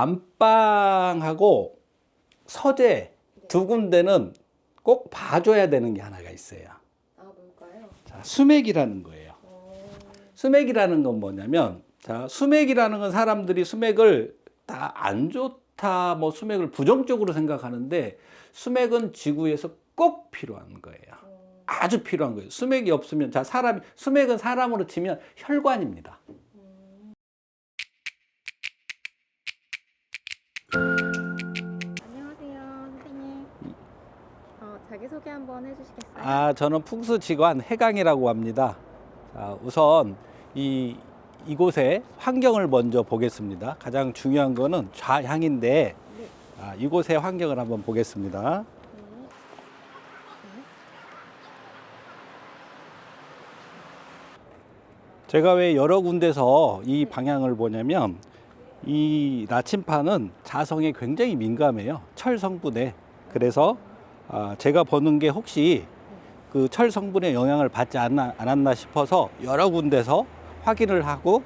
안방하고 서재 두 군데는 꼭 봐줘야 되는 게 하나가 있어요. 아, 뭘까요? 자, 수맥이라는 거예요. 수맥이라는 건 뭐냐면, 자, 수맥이라는 건 사람들이 수맥을 다 안 좋다, 뭐 수맥을 부정적으로 생각하는데, 수맥은 지구에서 꼭 필요한 거예요. 아주 필요한 거예요. 수맥이 없으면, 자, 수맥은 사람으로 치면 혈관입니다. 안녕하세요, 선생님. 자기소개 한번 해주시겠어요? 아, 저는 풍수지관 해강이라고 합니다. 자, 우선 이곳의 환경을 먼저 보겠습니다. 가장 중요한 거는 좌향인데, 네. 이곳의 환경을 한번 보겠습니다. 제가 왜 여러 군데서 이 방향을 보냐면, 이 나침판은 자성에 굉장히 민감해요. 철 성분에. 그래서 제가 보는 게 혹시 그 철 성분의 영향을 받지 않았나 싶어서 여러 군데서 확인을 하고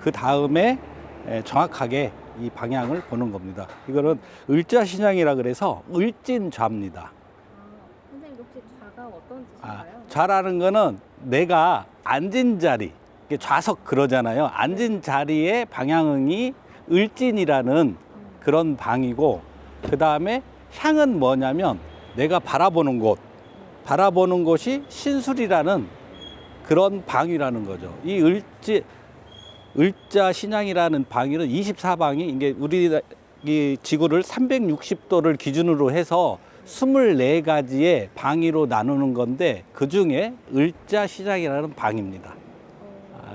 그 다음에 정확하게 이 방향을 보는 겁니다. 이거는 을자신양이라 그래서 을진좌입니다. 선생님 혹시 좌가 어떤 뜻인가요? 좌라는 거는 내가 앉은 자리, 이게 좌석 그러잖아요. 앉은 자리의 방향이 을진이라는 그런 방이고, 그 다음에 향은 뭐냐면 내가 바라보는 곳, 바라보는 곳이 신술이라는 그런 방위라는 거죠. 이 을자신양이라는 방위는 24방이 이게 우리 이 지구를 360도를 기준으로 해서 24가지의 방위로 나누는 건데, 그 중에 을자신양이라는 방입니다.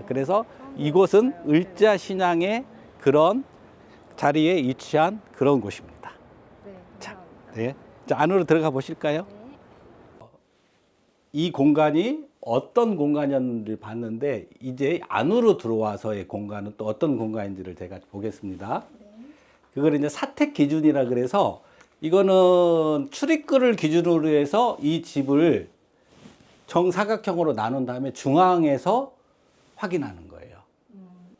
그래서 이곳은 을자신양의 그런 자리에 위치한 그런 곳입니다. 네, 자, 감사합니다. 네. 자, 안으로 들어가 보실까요? 네. 이 공간이 어떤 공간이었는지를 봤는데, 이제 안으로 들어와서의 공간은 또 어떤 공간인지를 제가 보겠습니다. 그걸 이제 사택 기준이라 그래서, 이거는 출입구를 기준으로 해서 이 집을 정사각형으로 나눈 다음에 중앙에서 확인하는 거예요.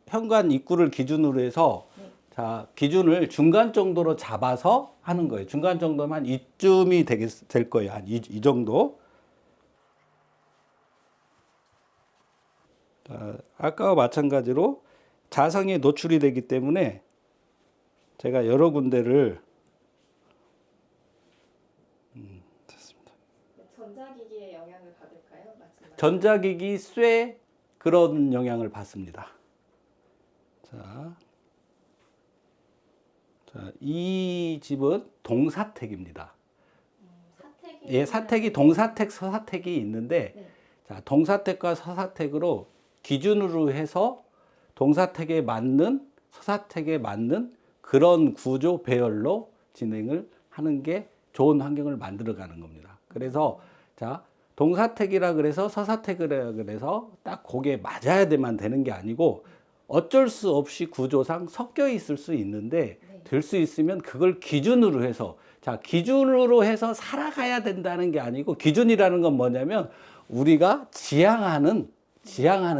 현관 입구를 기준으로 해서, 자, 기준을 중간 정도로 잡아서 하는 거예요. 중간 정도면 이쯤이 될 거예요. 한 이 정도. 자, 아까와 마찬가지로 자성에 노출이 되기 때문에 제가 여러 군데를 됐습니다. 전자기기의 영향을 받을까요? 마지막에. 전자기기 쇠 그런 영향을 받습니다. 자, 이 집은 동사택입니다. 사택이 예, 사택이 동사택, 서사택이 있는데, 네. 자, 동사택과 서사택으로 기준으로 해서 동사택에 맞는 서사택에 맞는 그런 구조 배열로 진행을 하는 게 좋은 환경을 만들어 가는 겁니다. 그래서 자, 동사택이라 그래서 서사택이라 그래서 딱 거기에 맞아야 되는 게 아니고, 어쩔 수 없이 구조상 섞여 있을 수 있는데, 될 수 있으면 그걸 기준으로 해서, 자, 기준으로 해서 살아가야 된다는 게 아니고, 기준이라는 건 뭐냐면 우리가 지향하는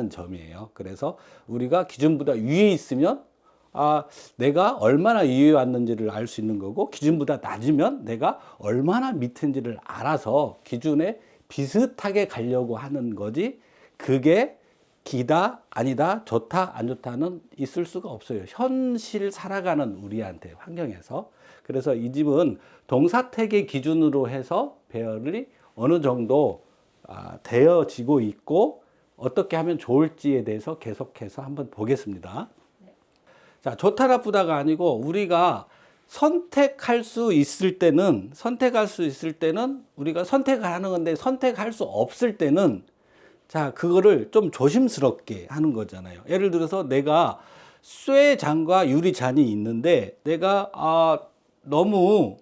점이에요. 그래서 우리가 기준보다 위에 있으면 내가 얼마나 위에 왔는지를 알 수 있는 거고, 기준보다 낮으면 내가 얼마나 밑인지를 알아서 기준에 비슷하게 가려고 하는 거지, 그게 기다, 아니다, 좋다, 안 좋다는 있을 수가 없어요. 현실 살아가는 우리한테 환경에서. 그래서 이 집은 동사택의 기준으로 해서 배열이 어느 정도 되어지고 있고, 어떻게 하면 좋을지에 대해서 계속해서 한번 보겠습니다. 자, 좋다 나쁘다가 아니고, 우리가 선택할 수 있을 때는 우리가 선택을 하는 건데, 선택할 수 없을 때는, 자, 그거를 좀 조심스럽게 하는 거잖아요. 예를 들어서 내가 쇠잔과 유리잔이 있는데, 내가 너무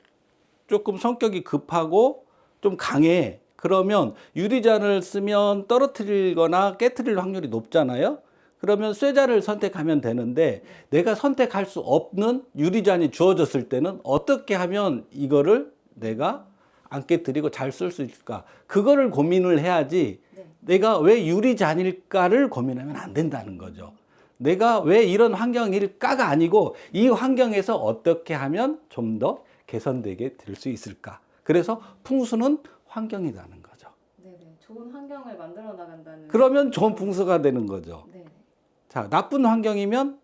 조금 성격이 급하고 좀 강해. 그러면 유리잔을 쓰면 떨어뜨리거나 깨트릴 확률이 높잖아요. 그러면 쇠잔을 선택하면 되는데, 내가 선택할 수 없는 유리잔이 주어졌을 때는 어떻게 하면 이거를 내가 안 깨트리고 잘 쓸 수 있을까? 그거를 고민을 해야지, 내가 왜 유리잔일까를 고민하면 안 된다는 거죠. 내가 왜 이런 환경일까가 아니고 이 환경에서 어떻게 하면 좀 더 개선되게 될 수 있을까. 그래서 풍수는 환경이라는 거죠. 네네. 좋은 환경을 만들어 나간다는. 그러면 좋은 풍수가 되는 거죠. 네. 자, 나쁜 환경이면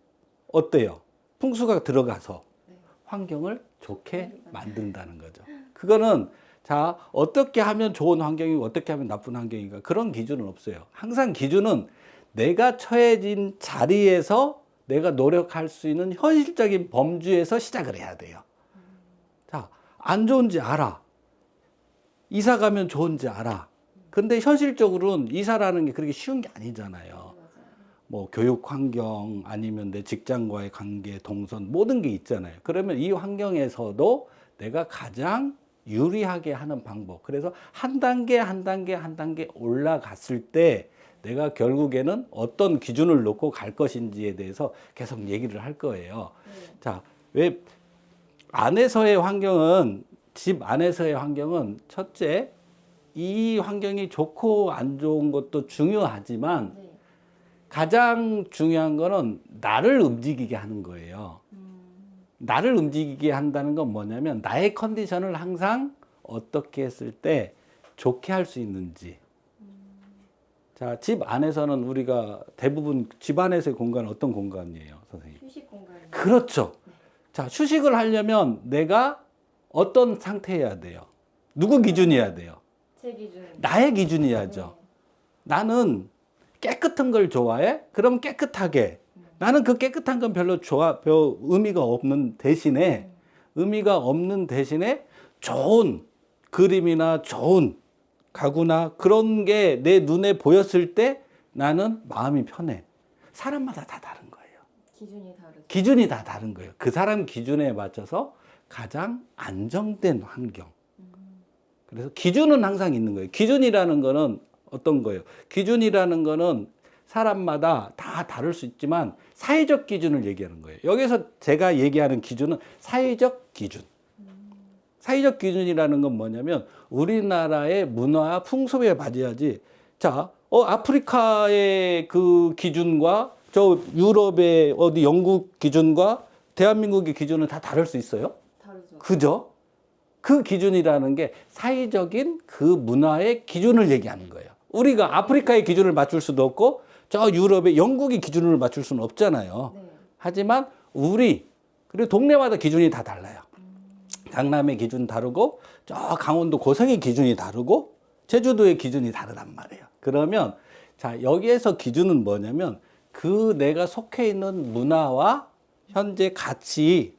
어때요? 풍수가 들어가서 네. 환경을 좋게 만든다는 거죠. 그거는 자, 어떻게 하면 좋은 환경이고 어떻게 하면 나쁜 환경인가 그런 기준은 없어요. 항상 기준은 내가 처해진 자리에서 내가 노력할 수 있는 현실적인 범주에서 시작을 해야 돼요. 자, 안 좋은지 알아. 이사 가면 좋은지 알아. 근데 현실적으로는 이사라는 게 그렇게 쉬운 게 아니잖아요. 맞아요. 뭐 교육 환경 아니면 내 직장과의 관계, 동선 모든 게 있잖아요. 그러면 이 환경에서도 내가 가장 유리하게 하는 방법. 그래서 한 단계 한 단계 한 단계 올라갔을 때 내가 결국에는 어떤 기준을 놓고 갈 것인지에 대해서 계속 얘기를 할 거예요. 네. 자, 왜 안에서의 환경은 집 안에서의 환경은 첫째 이 환경이 좋고 안 좋은 것도 중요하지만 네. 가장 중요한 거는 나를 움직이게 하는 거예요. 나를 움직이게 한다는 건 뭐냐면 나의 컨디션을 항상 어떻게 했을 때 좋게 할 수 있는지. 자, 집 안에서는 우리가 대부분 집 안에서의 공간은 어떤 공간이에요, 선생님? 휴식 공간. 그렇죠. 자, 휴식을 하려면 내가 어떤 상태여야 돼요? 누구 기준이어야 돼요? 제 기준. 나의 기준이야죠. 나는 깨끗한 걸 좋아해? 그럼 깨끗하게. 나는 그 깨끗한 건 별로 의미가 없는 대신에, 좋은 그림이나 좋은 가구나 그런 게 내 눈에 보였을 때 나는 마음이 편해. 사람마다 다 다른 거예요. 기준이 다르죠. 기준이 다 다른 거예요. 그 사람 기준에 맞춰서 가장 안정된 환경. 그래서 기준은 항상 있는 거예요. 기준이라는 거는 어떤 거예요? 기준이라는 거는 사람마다 다 다를 수 있지만 사회적 기준을 얘기하는 거예요. 여기서 제가 얘기하는 기준은 사회적 기준. 사회적 기준이라는 건 뭐냐면 우리나라의 문화와 풍습에 맞아야지. 자, 아프리카의 그 기준과 저 유럽의 어디 영국 기준과 대한민국의 기준은 다 다를 수 있어요? 다르죠. 그죠? 그 기준이라는 게 사회적인 그 문화의 기준을 얘기하는 거예요. 우리가 아프리카의 기준을 맞출 수도 없고 저 유럽의 영국의 기준을 맞출 수는 없잖아요. 네. 하지만 그리고 동네마다 기준이 다 달라요. 강남의 기준 다르고 저 강원도 고성의 기준이 다르고 제주도의 기준이 다르단 말이에요. 그러면 자, 여기에서 기준은 뭐냐면 그 내가 속해 있는 문화와 현재 같이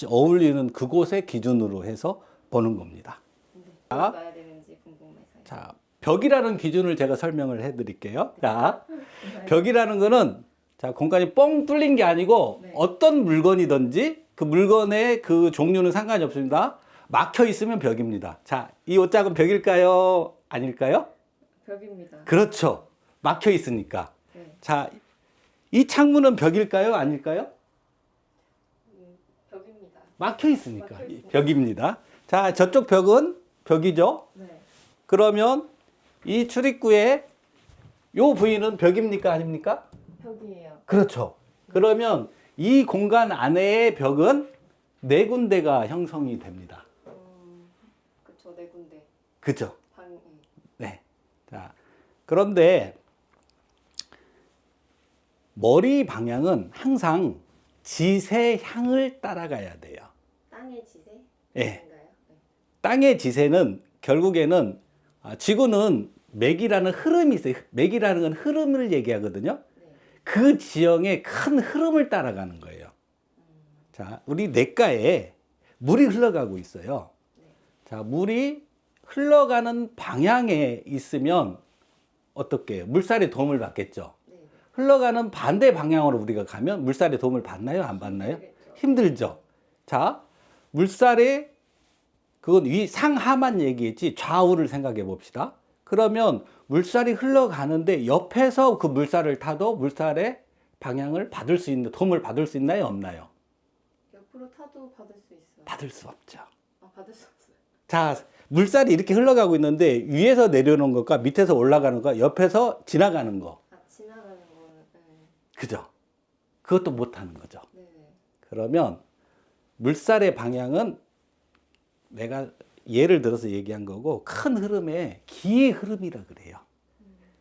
어울리는 그곳의 기준으로 해서 보는 겁니다. 네. 자. 뭘 봐야 되는지 궁금해서요. 자, 벽이라는 기준을 제가 설명을 해 드릴게요. 자, 네. 벽이라는 거는 자, 공간이 뻥 뚫린 게 아니고 네. 어떤 물건이든지 그 물건의 그 종류는 상관이 없습니다. 막혀 있으면 벽입니다. 자, 이 옷장은 벽일까요? 아닐까요? 벽입니다. 그렇죠. 막혀 있으니까. 네. 자, 이 창문은 벽일까요? 아닐까요? 벽입니다. 막혀 있으니까 막혀 있으니까. 벽입니다. 자, 저쪽 벽은 벽이죠. 네. 그러면 이 출입구의 요 부위는 벽입니까? 아닙니까? 벽이에요. 그렇죠. 그러면 이 공간 안에의 벽은 네 군데가 형성이 됩니다. 그쵸, 네 군데. 그죠? 방이. 네. 자, 그런데 머리 방향은 항상 지세향을 따라가야 돼요. 땅의 지세? 예. 인가요? 네. 땅의 지세는 결국에는 지구는 맥이라는 흐름이 있어요. 맥이라는 건 흐름을 얘기하거든요. 네. 그 지형의 큰 흐름을 따라가는 거예요. 자, 우리 냇가에 물이 흘러가고 있어요. 자, 물이 흘러가는 방향에 있으면 어떻게 해요? 물살의 도움을 받겠죠. 네. 흘러가는 반대 방향으로 우리가 가면 물살의 도움을 받나요? 안 받나요? 힘들겠죠. 힘들죠. 자, 물살의 그건 상하만 얘기했지 좌우를 생각해 봅시다. 그러면 물살이 흘러가는데 옆에서 그 물살을 타도 물살의 방향을 받을 수 있는 도움을 받을 수 있나요? 없나요? 옆으로 타도 받을 수 있어요. 받을 수 없죠. 받을 수 없어요. 자, 물살이 이렇게 흘러가고 있는데 위에서 내려오는 것과 밑에서 올라가는 것, 옆에서 지나가는 거. 지나가는 거는. 네. 그죠? 그것도 못 하는 거죠. 네. 그러면 물살의 방향은 내가 예를 들어서 얘기한 거고, 큰 흐름의 기의 흐름이라 그래요.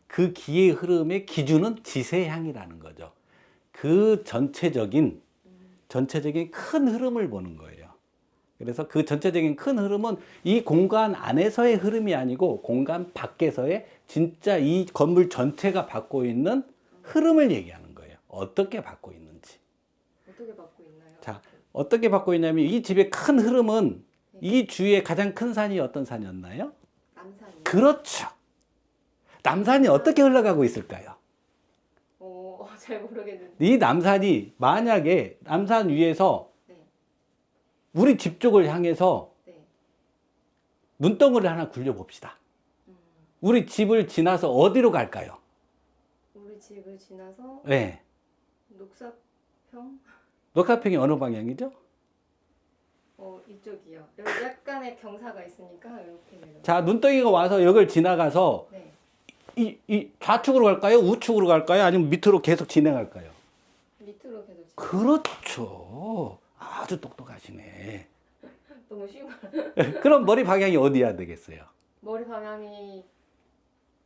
그 기의 흐름의 기준은 지세향이라는 거죠. 그 전체적인 큰 흐름을 보는 거예요. 그래서 그 전체적인 큰 흐름은 이 공간 안에서의 흐름이 아니고 공간 밖에서의 진짜 이 건물 전체가 받고 있는 흐름을 얘기하는 거예요. 어떻게 받고 있는지. 어떻게 받고 있나요? 자, 어떻게 받고 있냐면 이 집의 큰 흐름은 이 주위에 가장 큰 산이 어떤 산이었나요? 남산이요? 그렇죠. 남산이 어떻게 흘러가고 있을까요? 잘 모르겠는데. 이 남산이 만약에 남산 위에서 네. 우리 집 쪽을 향해서 네. 눈덩이를 하나 굴려봅시다. 음, 우리 집을 지나서 어디로 갈까요? 우리 집을 지나서 네. 녹사평? 녹화평이 어느 방향이죠? 이쪽이요. 여기 약간의 경사가 있으니까 이렇게 내려. 자, 눈덩이가 와서 여길 지나가서 네. 이 좌측으로 갈까요? 우측으로 갈까요? 아니면 밑으로 계속 진행할까요? 밑으로 계속 지나. 그렇죠. 아주 똑똑하시네. 너무 쉬운 거. 그럼 머리 방향이 어디야 되겠어요? 머리 방향이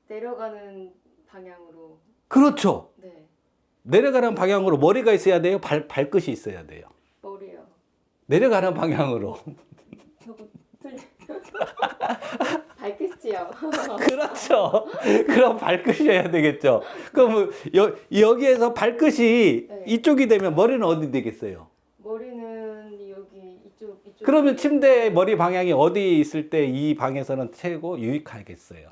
내려가는 방향으로. 그렇죠. 네. 내려가는 방향으로 머리가 있어야 돼요? 발끝이 있어야 돼요? 머리요. 내려가는 방향으로. 저거 틀려. 발끝이요. 그렇죠. 그럼 발끝이어야 되겠죠. 그럼 여기에서 발끝이 네. 이쪽이 되면 머리는 어디 되겠어요? 머리는 여기 이쪽. 그러면 침대 머리 방향이 어디 있을 때 이 방에서는 최고 유익하겠어요?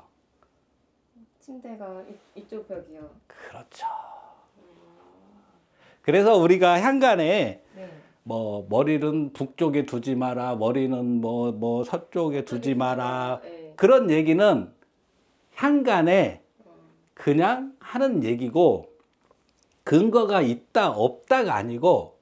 침대가 이쪽 벽이요. 그렇죠. 그래서 우리가 현관에 네. 뭐 머리는 북쪽에 두지 마라, 머리는 뭐 서쪽에 두지 마라, 네. 그런 얘기는 현관에 그냥 하는 얘기고, 근거가 있다 없다가 아니고,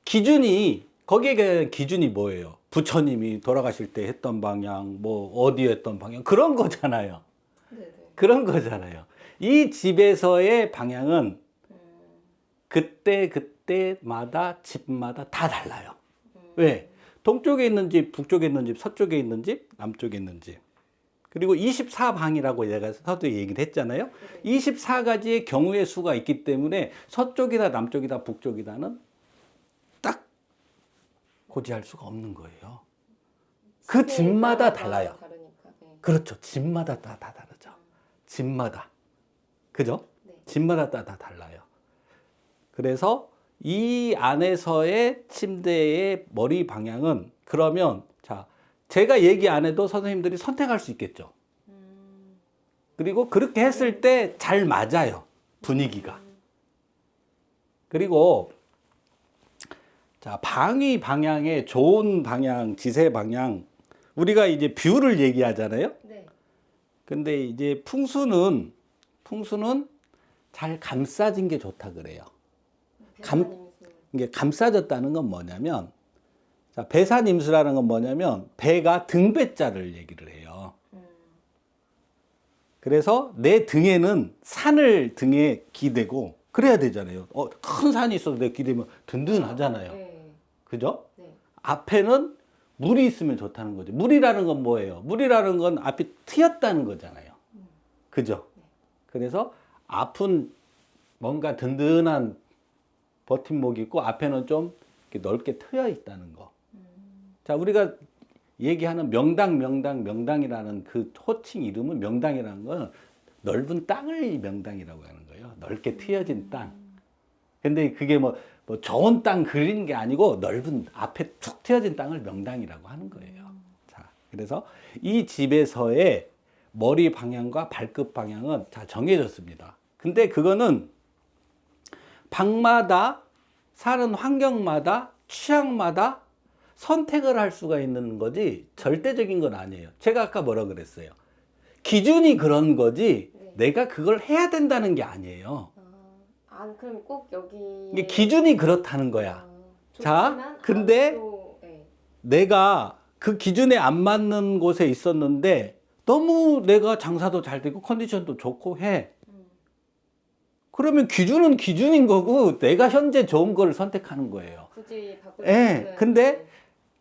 기준이, 거기에 대한 기준이 뭐예요? 부처님이 돌아가실 때 했던 방향, 뭐 어디에 했던 방향, 그런 거잖아요. 네네. 그런 거잖아요. 이 집에서의 방향은 그때마다 집마다 다 달라요. 왜? 동쪽에 있는 집, 북쪽에 있는 집, 서쪽에 있는 집, 남쪽에 있는 집. 그리고 24방이라고 내가 서두에 얘기를 했잖아요. 24가지의 경우의 수가 있기 때문에 서쪽이다, 남쪽이다, 북쪽이다는 딱 고지할 수가 없는 거예요. 그 집마다 달라요. 다르니까. 네. 그렇죠. 집마다 다 다르죠. 집마다. 그죠? 네. 집마다 다 달라요. 그래서 이 안에서의 침대의 머리 방향은, 그러면 자, 제가 얘기 안 해도 선생님들이 선택할 수 있겠죠. 그리고 그렇게 했을 때 잘 맞아요. 분위기가. 그리고 자, 방위 방향의 좋은 방향, 지세 방향, 우리가 이제 뷰를 얘기하잖아요. 네. 근데 이제 풍수는 잘 감싸진 게 좋다 그래요. 이게 감싸졌다는 건 뭐냐면, 자, 배산임수라는 건 뭐냐면, 배가 등배자를 얘기를 해요. 그래서 내 등에는 산을 등에 기대고 그래야 되잖아요. 큰 산이 있어도 내 기대면 든든하잖아요. 네. 그죠? 네. 앞에는 물이 있으면 좋다는 거죠. 물이라는 건 뭐예요? 물이라는 건 앞이 트였다는 거잖아요. 그죠? 그래서 앞은 뭔가 든든한 버팀목이 있고 앞에는 좀 이렇게 넓게 트여 있다는 거. 자, 우리가 얘기하는 명당이라는 그 호칭 이름은, 명당이라는 건 넓은 땅을 명당이라고 하는 거예요. 넓게 트여진 땅. 근데 그게 뭐 좋은 땅 그리는 게 아니고 넓은 앞에 툭 트여진 땅을 명당이라고 하는 거예요. 자, 그래서 이 집에서의 머리 방향과 발끝 방향은 다 정해졌습니다. 근데 그거는 방마다, 사는 환경마다, 취향마다 선택을 할 수가 있는 거지 절대적인 건 아니에요. 제가 아까 뭐라 그랬어요? 기준이 그런 거지 내가 그걸 해야 된다는 게 아니에요. 그럼 꼭 여기. 이게 기준이 그렇다는 거야. 자, 근데 내가 그 기준에 안 맞는 곳에 있었는데 너무 내가 장사도 잘 되고 컨디션도 좋고 해. 그러면 기준은 기준인 거고 내가 현재 좋은 걸 선택하는 거예요. 굳이 바꾸지 예. 않는. 근데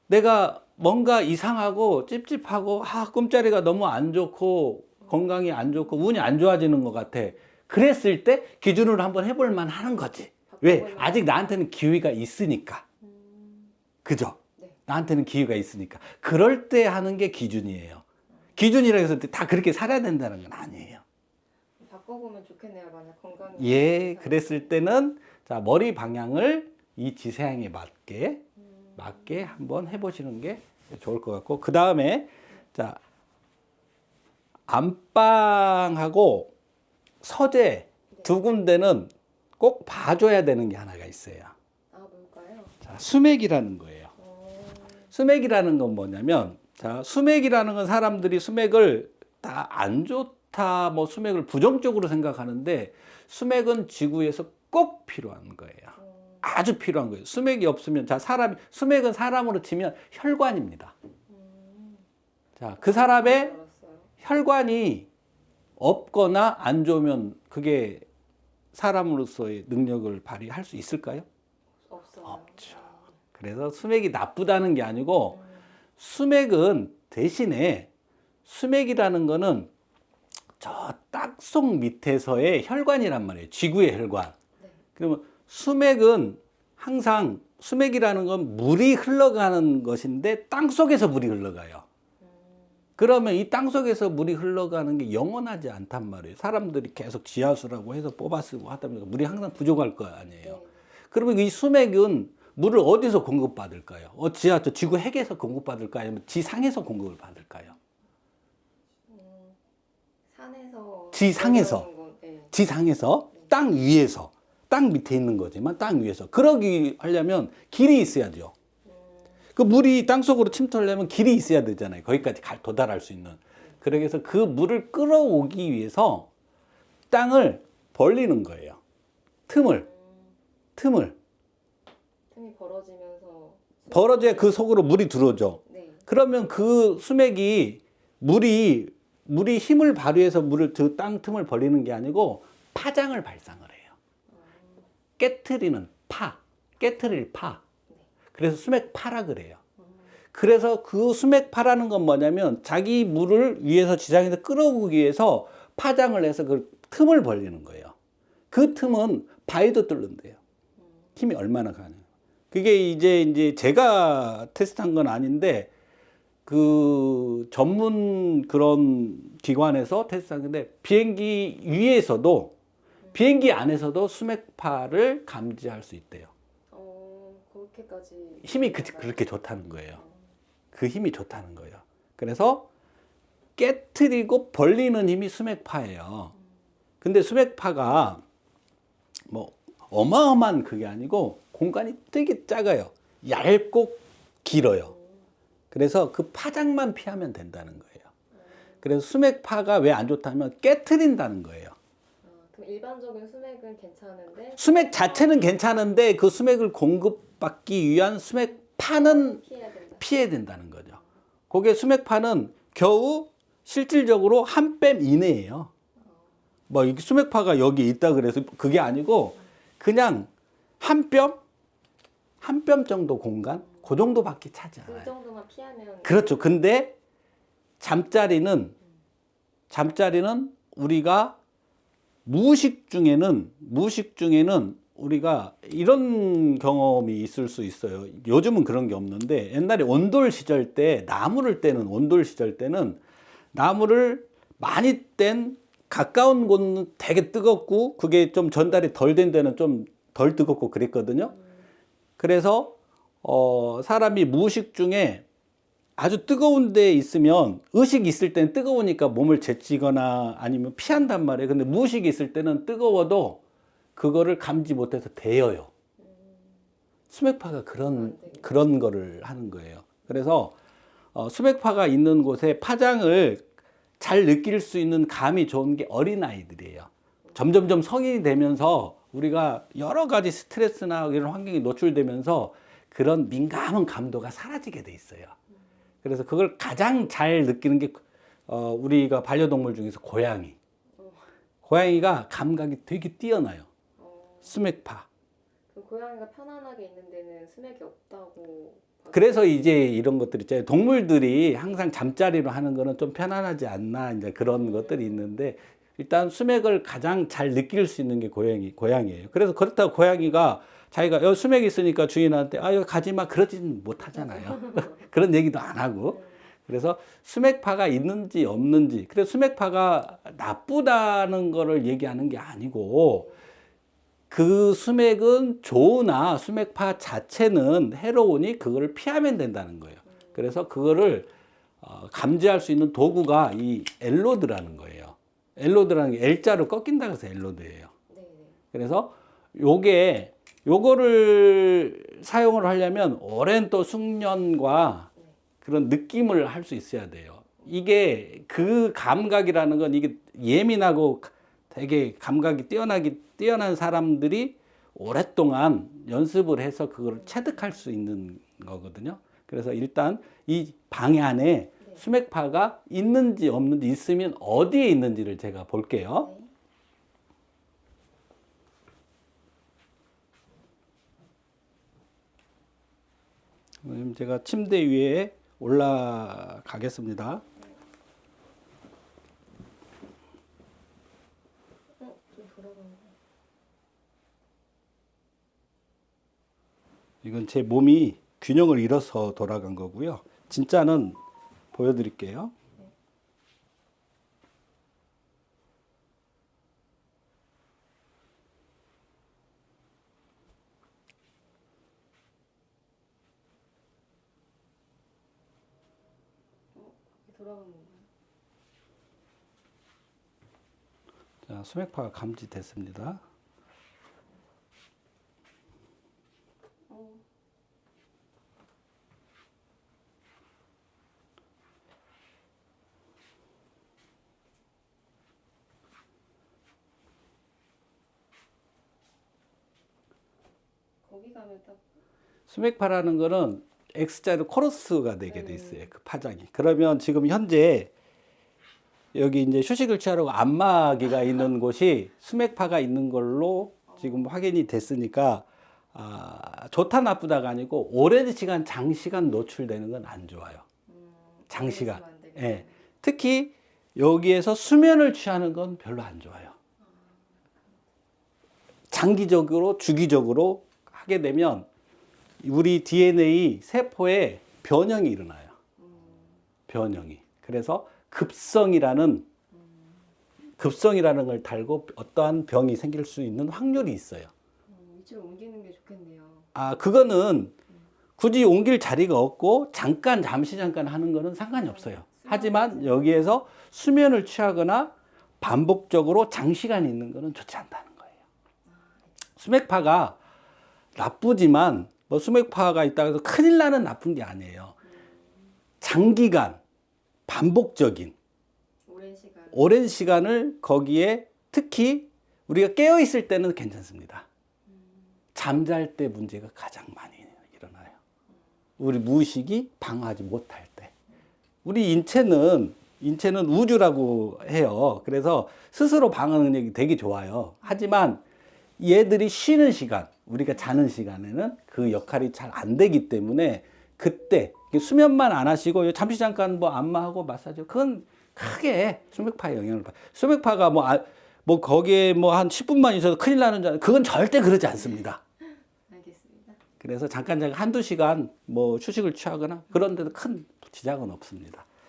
내가 뭔가 이상하고 찝찝하고 꿈자리가 너무 안 좋고 건강이 안 좋고 운이 안 좋아지는 것 같아. 그랬을 때 기준으로 한번 해볼 만 하는 거지. 왜? 바꿔보면- 아직 나한테는 기회가 있으니까. 그죠? 네. 나한테는 기회가 있으니까. 그럴 때 하는 게 기준이에요. 기준이라 해서 다 그렇게 살아야 된다는 건 아니에요. 바꿔보면 좋겠네요. 만약 건강이. 예, 그랬을 때는 자, 머리 방향을 이 지세양에 맞게 한번 해보시는 게 좋을 것 같고, 그 다음에 자, 안방하고 서재 두 군데는 꼭 봐줘야 되는 게 하나가 있어요. 아, 뭘까요? 자, 수맥이라는 거예요. 수맥이라는 건 뭐냐면, 자, 수맥이라는 건 사람들이 수맥을 다 안 좋다, 뭐 수맥을 부정적으로 생각하는데, 수맥은 지구에서 꼭 필요한 거예요. 아주 필요한 거예요. 수맥이 없으면, 자, 수맥은 사람으로 치면 혈관입니다. 자, 그 사람의 알았어요. 혈관이 없거나 안 좋으면 그게 사람으로서의 능력을 발휘할 수 있을까요? 없어요. 없죠. 그래서 수맥이 나쁘다는 게 아니고, 수맥은 대신에 수맥이라는 거는 저 땅속 밑에서의 혈관이란 말이에요. 지구의 혈관. 네. 그러면 수맥은 항상, 수맥이라는 건 물이 흘러가는 것인데 땅속에서 물이 흘러가요. 그러면 이 땅속에서 물이 흘러가는 게 영원하지 않단 말이에요. 사람들이 계속 지하수라고 해서 뽑아 쓰고 하다 보니까 물이 항상 부족할 거 아니에요. 네. 그러면 이 수맥은 물을 어디서 공급받을까요? 지구 핵에서 공급받을까요? 아니면 지상에서 공급을 받을까요? 산에서. 지상에서. 내려오는 건, 네. 지상에서, 땅 위에서, 땅 밑에 있는 거지만 땅 위에서. 그러기 하려면 길이 있어야죠. 그 물이 땅속으로 침투하려면 길이 있어야 되잖아요. 거기까지 도달할 수 있는. 그래서 그 물을 끌어오기 위해서 땅을 벌리는 거예요. 틈을. 틈이 벌어지면서. 벌어져야 그 속으로 물이 들어오죠. 네. 그러면 그 수맥이 물이 힘을 발휘해서 물을 그 땅 틈을 벌리는 게 아니고 파장을 발상을 해요. 깨트리는 깨트릴 파. 그래서 수맥파라 그래요. 그래서 그 수맥파라는 건 뭐냐면 자기 물을 위에서 지상에서 끌어오기 위해서 파장을 해서 그 틈을 벌리는 거예요. 그 틈은 바위도 뚫는데요. 힘이 얼마나 가냐. 그게 이제 제가 테스트한 건 아닌데 그 전문 그런 기관에서 테스트한 건데 비행기 위에서도 비행기 안에서도 수맥파를 감지할 수 있대요. 그렇게까지. 힘이 그렇게 좋다는 거예요. 그 힘이 좋다는 거예요. 그래서 깨트리고 벌리는 힘이 수맥파예요. 근데 수맥파가 뭐 어마어마한 그게 아니고 공간이 되게 작아요. 얇고 길어요. 그래서 그 파장만 피하면 된다는 거예요. 그래서 수맥파가 왜 안 좋다면 깨트린다는 거예요. 그럼 일반적인 수맥은 괜찮은데. 수맥 자체는 괜찮은데 그 수맥을 공급받기 위한 수맥파는 피해야 된다는 거죠. 그게 수맥파는 겨우 실질적으로 한 뼘 이내예요. 뭐 이게 수맥파가 여기 있다 그래서 그게 아니고 그냥 한 뼘 정도 공간 그 정도밖에 차지 않아요. 그 정도만 피하면. 그렇죠. 근데 잠자리는 우리가 무의식 중에는 우리가 이런 경험이 있을 수 있어요. 요즘은 그런 게 없는데 옛날에 온돌 시절 때 나무를 떼는 온돌 시절 때는 나무를 많이 뗀 가까운 곳은 되게 뜨겁고 그게 좀 전달이 덜 된 데는 좀 덜 뜨겁고 그랬거든요. 그래서 사람이 무의식 중에 아주 뜨거운 데 있으면 의식이 있을 때는 뜨거우니까 몸을 제치거나 아니면 피한단 말이에요. 근데 무의식이 있을 때는 뜨거워도 그거를 감지 못해서 데여요. 수맥파가 그런 거를 하는 거예요. 그래서 수맥파가 있는 곳에 파장을 잘 느낄 수 있는 감이 좋은 게 어린아이들이에요. 점점점 성인이 되면서 우리가 여러 가지 스트레스나 이런 환경에 노출되면서 그런 민감한 감도가 사라지게 돼 있어요. 그래서 그걸 가장 잘 느끼는 게 우리가 반려동물 중에서 고양이 고양이가 감각이 되게 뛰어나요. 어, 수맥파. 그 고양이가 편안하게 있는 데는 수맥이 없다고. 그래서 이제 이런 것들 있잖아요. 동물들이 항상 잠자리로 하는 거는 좀 편안하지 않나, 이제 그런 것들이 있는데, 일단 수맥을 가장 잘 느낄 수 있는 게 고양이예요. 그래서 그렇다고 고양이가 자기가 여기 수맥이 있으니까 주인한테 아, 여기 가지 마, 그러지는 못하잖아요. 그런 얘기도 안 하고. 그래서 수맥파가 있는지 없는지, 그래서 수맥파가 나쁘다는 거를 얘기하는 게 아니고, 그 수맥은 좋으나 수맥파 자체는 해로우니 그거를 피하면 된다는 거예요. 그래서 그거를 감지할 수 있는 도구가 이 엘로드라는 거예요. 엘로드라는 게 L자로 꺾인다고 해서 엘로드예요. 네네. 그래서 요거를 사용을 하려면 오랜 또 숙련과 그런 느낌을 할 수 있어야 돼요. 이게 그 감각이라는 건 이게 예민하고 되게 감각이 뛰어난 사람들이 오랫동안 연습을 해서 그걸 체득할 수 있는 거거든요. 그래서 일단 이 방에 안에 수맥파가 있는지 없는지, 있으면 어디에 있는지를 제가 볼게요. 네. 지금 제가 침대 위에 올라가겠습니다. 좀 돌아가는 거. 이건 제 몸이 균형을 잃어서 돌아간 거고요. 진짜는 보여드릴게요. 돌아가는 건가요? 자, 수맥파가 감지됐습니다. 거기 가면 딱. 수맥파라는 거는 X자로 코러스가 되게 돼 있어요. 그 파장이. 그러면 지금 현재 여기 이제 휴식을 취하려고 안마기가 있는 곳이 수맥파가 있는 걸로 지금 확인이 됐으니까, 좋다 나쁘다가 아니고 오랜 시간, 장시간 노출되는 건 안 좋아요. 장시간. 있으면 안 되겠네. 예. 특히 여기에서 수면을 취하는 건 별로 안 좋아요. 장기적으로, 주기적으로 하게 되면 우리 DNA 세포에 변형이 일어나요. 변형이. 그래서 급성이라는 걸 달고 어떠한 병이 생길 수 있는 확률이 있어요. 위치를 옮기는 게 좋겠네요. 그거는 굳이 옮길 자리가 없고 잠시 하는 거는 상관이 없어요. 하지만 여기에서 수면을 취하거나 반복적으로 장시간 있는 거는 좋지 않다는 거예요. 수맥파가 나쁘지만 뭐 수맥파가 있다고 해서 큰일 나는 나쁜 게 아니에요. 장기간 반복적인 오랜 시간을 거기에, 특히 우리가 깨어 있을 때는 괜찮습니다. 잠잘 때 문제가 가장 많이 일어나요. 우리 무의식이 방어하지 못할 때. 우리 인체는 우주라고 해요. 그래서 스스로 방어 능력이 되게 좋아요. 하지만 얘들이 쉬는 시간, 우리가 자는 시간에는 그 역할이 잘 안 되기 때문에, 그때 수면만 안 하시고 잠시 잠깐 뭐 안마하고 마사지, 그건 크게 수맥파에 영향을 받아요. 수맥파가 뭐 거기에 뭐 한 10분만 있어도 큰일 나는 줄, 그건 절대 그러지 않습니다. 알겠습니다. 그래서 잠깐 한두 시간 뭐 휴식을 취하거나 그런 데도 큰 지장은 없습니다.